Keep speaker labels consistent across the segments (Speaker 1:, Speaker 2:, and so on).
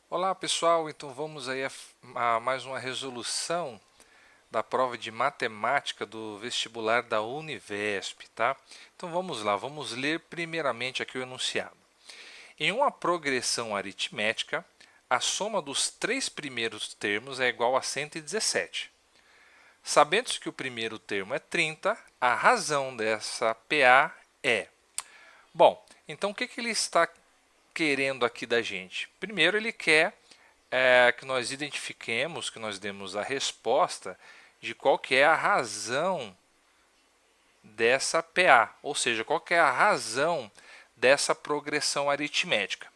Speaker 1: Olá pessoal, então vamos aí a mais uma resolução da prova de matemática do vestibular da Univesp, tá? Então vamos lá, vamos ler primeiramente aqui o enunciado. Em uma progressão aritmética, a soma dos três primeiros termos é igual a 117. Sabendo que o primeiro termo é 30, a razão dessa PA é... Bom, então o que ele está querendo aqui da gente? Primeiro ele quer que nós identifiquemos, que nós demos a resposta de qual que é a razão dessa PA, ou seja, qual que é a razão dessa progressão aritmética.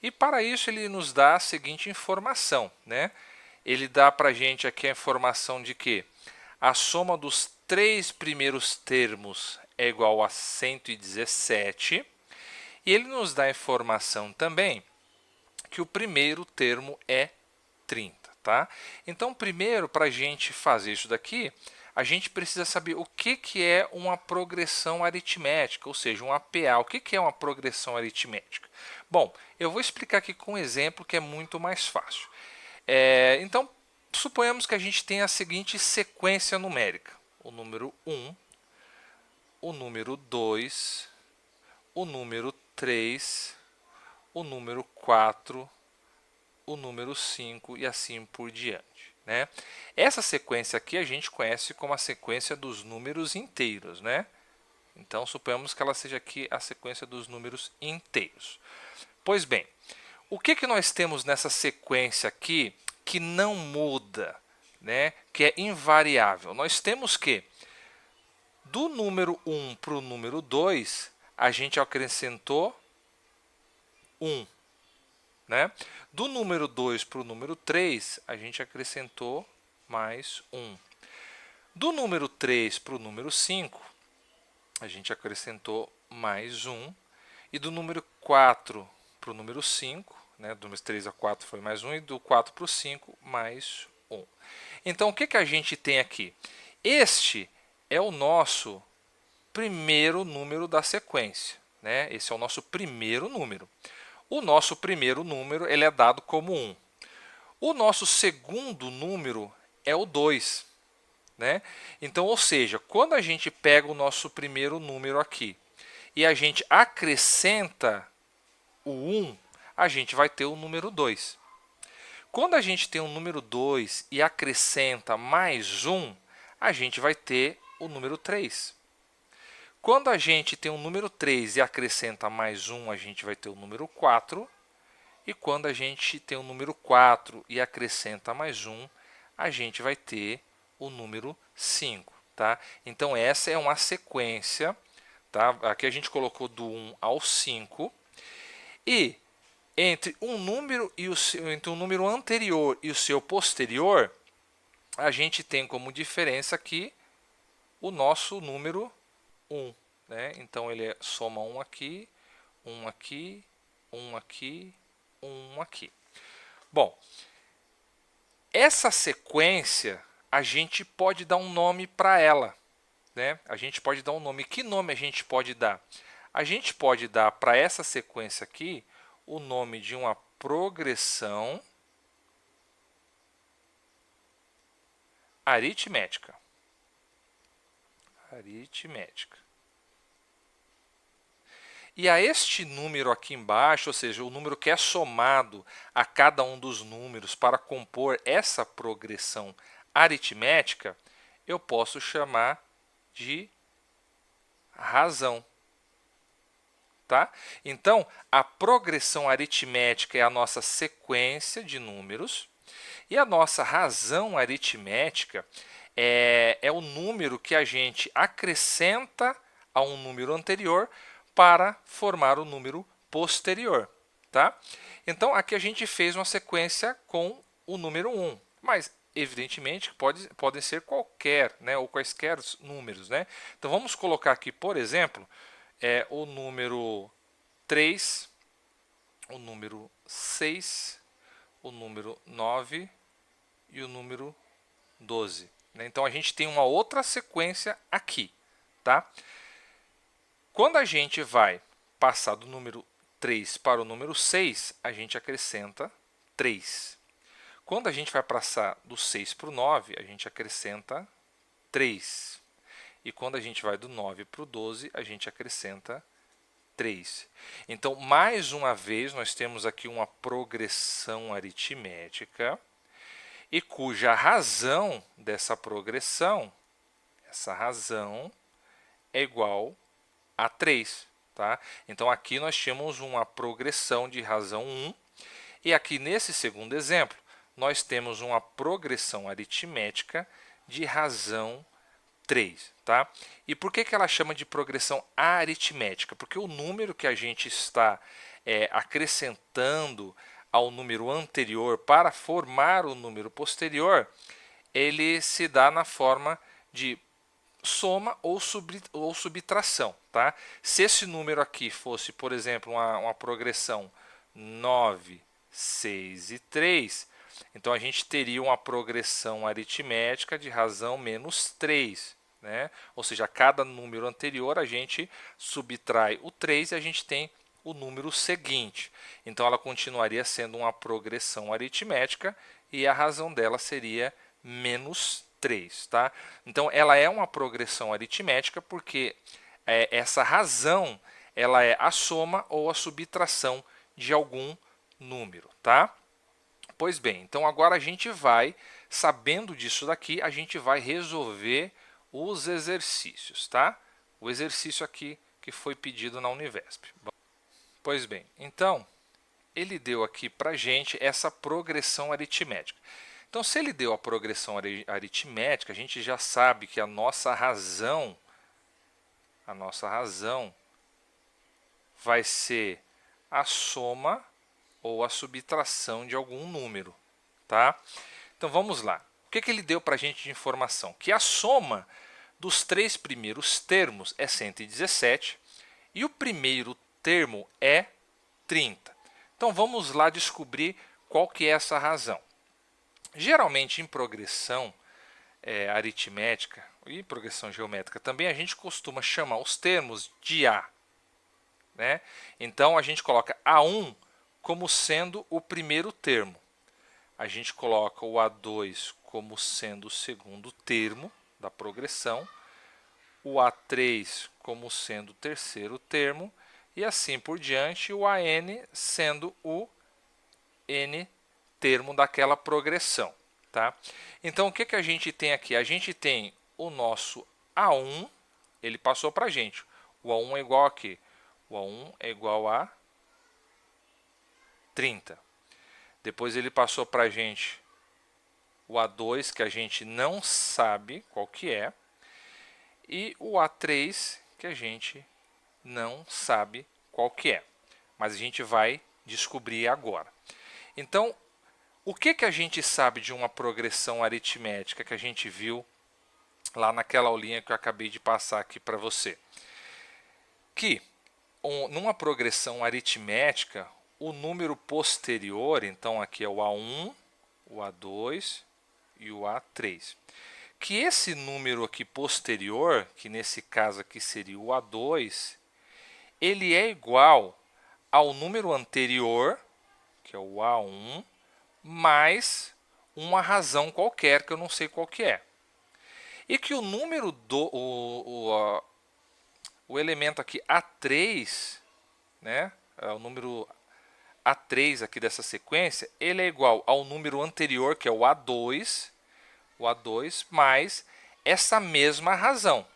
Speaker 1: E para isso ele nos dá a seguinte informação, né? Ele dá para a gente aqui a informação de que a soma dos três primeiros termos é igual a 117, e ele nos dá a informação também que o primeiro termo é 30, tá? Então, primeiro, para a gente fazer isso daqui, a gente precisa saber o que é uma progressão aritmética, ou seja, um APA. O que é uma progressão aritmética? Bom, eu vou explicar aqui com um exemplo que é muito mais fácil. Então, suponhamos que a gente tem a seguinte sequência numérica. O número 1, o número 2, o número 3, o número 4, o número 5 e assim por diante, né? Essa sequência aqui a gente conhece como a sequência dos números inteiros, né? Então, suponhamos que ela seja aqui a sequência dos números inteiros. Pois bem, o que nós temos nessa sequência aqui que não muda, né? Que é invariável? Nós temos que, do número 1 para o número 2, a gente acrescentou 1. Né? Do número 2 para o número 3, a gente acrescentou mais 1. Do número 3 para o número 5, a gente acrescentou mais 1. E do número 4 para o número 5, né? Do número 3 a 4 foi mais 1, e do 4 para o 5, mais 1. Então, o que a gente tem aqui? Este é o nosso primeiro número da sequência, né? Esse é o nosso primeiro número. O nosso primeiro número ele é dado como 1. O nosso segundo número é o 2. Né? Então, ou seja, quando a gente pega o nosso primeiro número aqui e a gente acrescenta o 1, a gente vai ter o número 2. Quando a gente tem o número 2 e acrescenta mais 1, a gente vai ter o número 3. Quando a gente tem o número 3 e acrescenta mais 1, a gente vai ter o número 4. E quando a gente tem o número 4 e acrescenta mais 1, a gente vai ter o número 5. Tá? Então, essa é uma sequência. Tá? Aqui a gente colocou do 1 ao 5. E entre um número, entre um número anterior e o seu posterior, a gente tem como diferença aqui o nosso número 1. Né? Então, ele soma 1 aqui, 1 aqui, 1 aqui, 1 aqui. Bom, essa sequência a gente pode dar um nome para ela, né? A gente pode dar um nome. Que nome a gente pode dar? A gente pode dar para essa sequência aqui o nome de uma progressão aritmética. Aritmética. E a este número aqui embaixo, ou seja, o número que é somado a cada um dos números para compor essa progressão aritmética, eu posso chamar de razão. Tá? Então, a progressão aritmética é a nossa sequência de números e a nossa razão aritmética é o número que a gente acrescenta a um número anterior para formar o número posterior. Tá? Então, aqui a gente fez uma sequência com o número 1, mas evidentemente podem ser qualquer, né, ou quaisquer números. Né? Então, vamos colocar aqui, por exemplo, o número 3, o número 6, o número 9 e o número 12. Né? Então, a gente tem uma outra sequência aqui. Tá? Quando a gente vai passar do número 3 para o número 6, a gente acrescenta 3. Quando a gente vai passar do 6 para o 9, a gente acrescenta 3. E quando a gente vai do 9 para o 12, a gente acrescenta 3. Então, mais uma vez, nós temos aqui uma progressão aritmética e cuja razão dessa progressão, essa razão é igual a 3. Tá? Então, aqui nós temos uma progressão de razão 1 e aqui nesse segundo exemplo, nós temos uma progressão aritmética de razão 3. Tá? E por que ela chama de progressão aritmética? Porque o número que a gente está acrescentando ao número anterior para formar o número posterior, ele se dá na forma de soma ou subtração. Tá? Se esse número aqui fosse, por exemplo, uma progressão 9, 6 e 3, então a gente teria uma progressão aritmética de razão menos 3. Né? Ou seja, a cada número anterior a gente subtrai o 3 e a gente tem o número seguinte. Então ela continuaria sendo uma progressão aritmética e a razão dela seria menos 3. Tá? Então ela é uma progressão aritmética porque essa razão ela é a soma ou a subtração de algum número. Tá? Pois bem, então agora a gente vai, sabendo disso daqui, a gente vai resolver os exercícios, tá? O exercício aqui que foi pedido na Univesp. Pois bem, então ele deu aqui para a gente essa progressão aritmética. Então, se ele deu a progressão aritmética, a gente já sabe que a nossa razão vai ser a soma ou a subtração de algum número. Tá? Então, vamos lá. O que ele deu para a gente de informação? Que a soma dos 3 primeiros termos é 117 e o primeiro termo é 30. Então, vamos lá descobrir qual que é essa razão. Geralmente, em progressão aritmética e progressão geométrica também, a gente costuma chamar os termos de A. Né? Então, a gente coloca A1 como sendo o primeiro termo. A gente coloca o A2 como sendo o segundo termo da progressão, o A3 como sendo o terceiro termo, e assim por diante, o AN sendo o N termo daquela progressão. Tá? Então, o que a gente tem aqui? A gente tem o nosso A1, ele passou para a gente. O A1 é igual a quê? O A1 é igual a 30. Depois ele passou para a gente o A2, que a gente não sabe qual que é, e o A3, que a gente não sabe qual que é. Mas a gente vai descobrir agora. Então, o que a gente sabe de uma progressão aritmética que a gente viu lá naquela aulinha que eu acabei de passar aqui para você? Que numa progressão aritmética, o número posterior, então aqui é o A1, o A2 e o A3. Que esse número aqui posterior, que nesse caso aqui seria o A2, ele é igual ao número anterior, que é o A1, mais uma razão qualquer, que eu não sei qual que é. E que o número o elemento aqui A3, né, o número A3 aqui dessa sequência, ele é igual ao número anterior, que é o A2 mais essa mesma razão.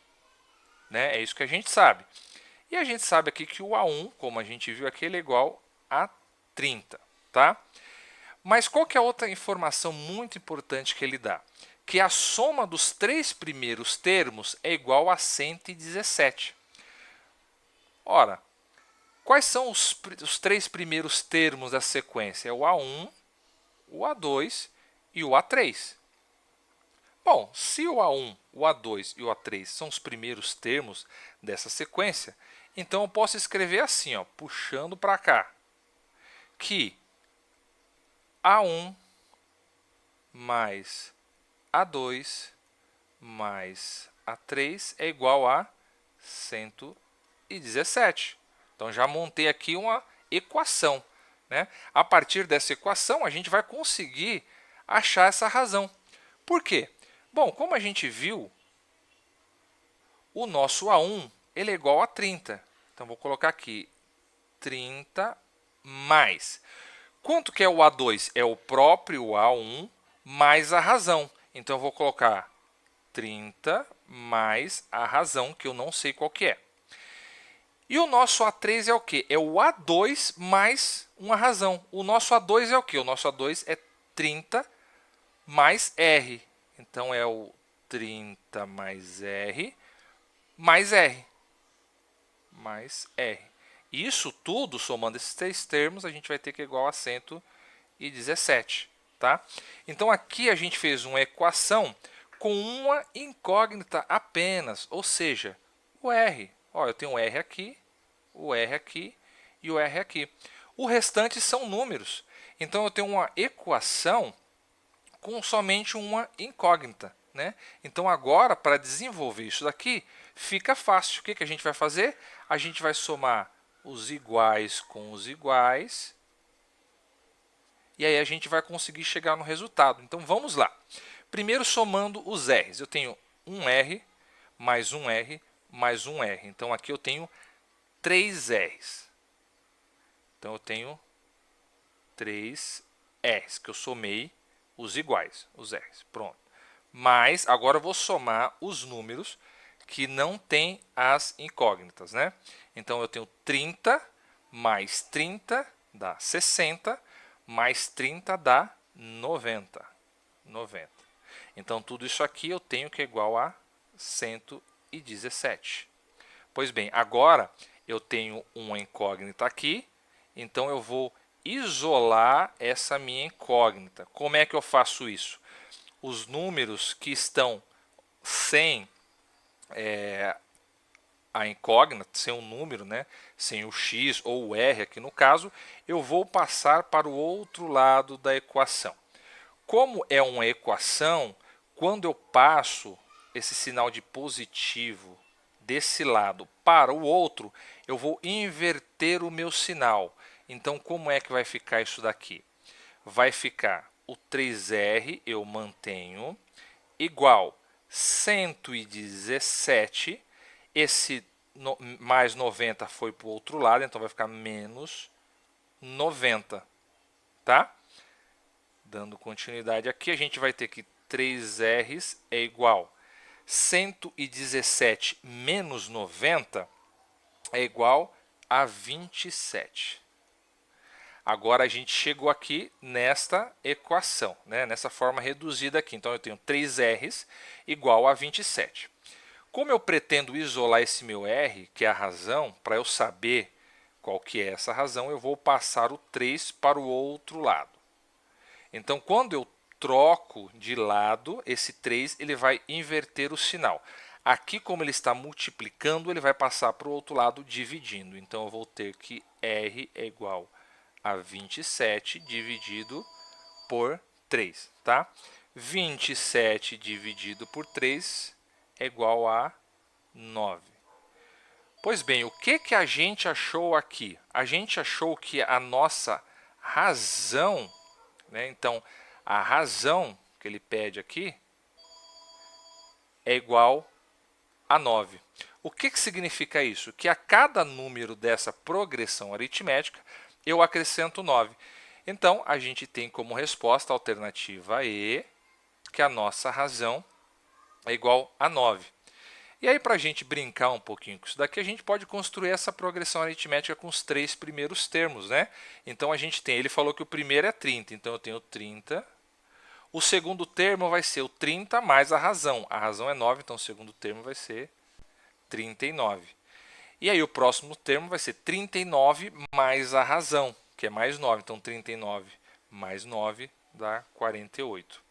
Speaker 1: Né? É isso que a gente sabe. E a gente sabe aqui que o A1, como a gente viu aqui, ele é igual a 30. Tá? Mas qual que é a outra informação muito importante que ele dá? Que a soma dos 3 primeiros termos é igual a 117. Ora, quais são os 3 primeiros termos da sequência? É o A1, o A2 e o A3. Bom, se o A1, o A2 e o A3 são os primeiros termos dessa sequência, então eu posso escrever assim, ó, puxando para cá, que A1 mais A2 mais A3 é igual a 117. 117. Então já montei aqui uma equação, né? A partir dessa equação a gente vai conseguir achar essa razão. Por quê? Bom, como a gente viu, o nosso A1 ele é igual a 30. Então vou colocar aqui 30 mais. Quanto que é o A2? É o próprio A1 mais a razão. Então eu vou colocar 30 mais a razão, que eu não sei qual que é. E o nosso A3 é o quê? É o A2 mais uma razão. O nosso A2 é o quê? O nosso A2 é 30 mais R. Então é o 30 mais R mais R. Mais R. Isso tudo, somando esses três termos, a gente vai ter que é igual a 117. Tá? Então aqui a gente fez uma equação com uma incógnita apenas, ou seja, o R. Ó, eu tenho o R aqui, o R aqui e o R aqui. O restante são números. Então eu tenho uma equação com somente uma incógnita, né? Então agora, para desenvolver isso daqui, fica fácil. O que a gente vai fazer? A gente vai somar os iguais com os iguais e aí a gente vai conseguir chegar no resultado. Então vamos lá. Primeiro somando os R's. Eu tenho um R mais um R mais um R. Então aqui eu tenho 3 R's. Então eu tenho 3 R's que eu somei os iguais, os R's. Pronto. Mas agora eu vou somar os números que não tem as incógnitas, né? Então eu tenho 30 mais 30 dá 60, mais 30 dá 90. 90. Então tudo isso aqui eu tenho que é igual a 117. Pois bem, agora eu tenho uma incógnita aqui, então eu vou isolar essa minha incógnita. Como é que eu faço isso? Os números que estão sem a incógnita, sem o número, né, sem o x ou o r aqui no caso, eu vou passar para o outro lado da equação. Como é uma equação, quando eu passo esse sinal de positivo desse lado para o outro, eu vou inverter o meu sinal. Então, como é que vai ficar isso daqui? Vai ficar o 3R, eu mantenho, igual 117. Esse mais 90 foi para o outro lado, então vai ficar menos 90. Tá? Dando continuidade aqui, a gente vai ter que 3R's é igual 117 menos 90 é igual a 27. Agora a gente chegou aqui nesta equação, né? Nessa forma reduzida aqui. Então eu tenho 3R's igual a 27. Como eu pretendo isolar esse meu R, que é a razão, para eu saber qual que é essa razão, eu vou passar o 3 para o outro lado. Então quando eu troco de lado, esse 3 ele vai inverter o sinal. Aqui, como ele está multiplicando, ele vai passar para o outro lado dividindo. Então eu vou ter que R é igual a 27 dividido por 3. Tá? 27 dividido por 3 é igual a 9. Pois bem, o que a gente achou aqui? A gente achou que a nossa razão, né? Então, a razão que ele pede aqui é igual a 9. O que significa isso? Que a cada número dessa progressão aritmética, eu acrescento 9. Então, a gente tem como resposta a alternativa E, que a nossa razão é igual a 9. E aí, para a gente brincar um pouquinho com isso daqui, a gente pode construir essa progressão aritmética com os três primeiros termos, né? Então, a gente tem, ele falou que o primeiro é 30, então eu tenho 30. O segundo termo vai ser o 30 mais a razão. A razão é 9, então o segundo termo vai ser 39. E aí o próximo termo vai ser 39 mais a razão, que é mais 9. Então 39 mais 9 dá 48.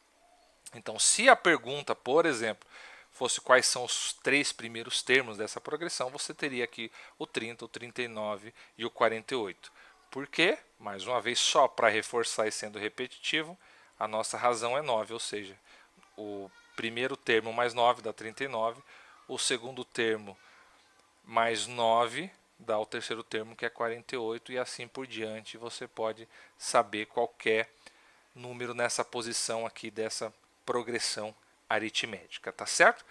Speaker 1: Então se a pergunta, por exemplo, fosse quais são os três primeiros termos dessa progressão, você teria aqui o 30, o 39 e o 48. Por quê? Mais uma vez, só para reforçar e sendo repetitivo, a nossa razão é 9, ou seja, o primeiro termo mais 9 dá 39, o segundo termo mais 9 dá o terceiro termo, que é 48, e assim por diante. Você pode saber qualquer número nessa posição aqui dessa progressão aritmética, tá certo?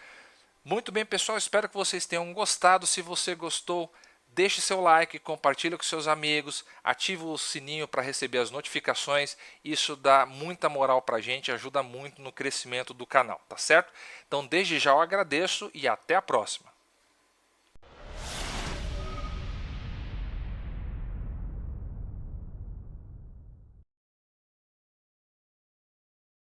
Speaker 1: Muito bem, pessoal, espero que vocês tenham gostado. Se você gostou, deixe seu like, compartilhe com seus amigos, ative o sininho para receber as notificações. Isso dá muita moral para a gente, ajuda muito no crescimento do canal, tá certo? Então, desde já eu agradeço e até a próxima.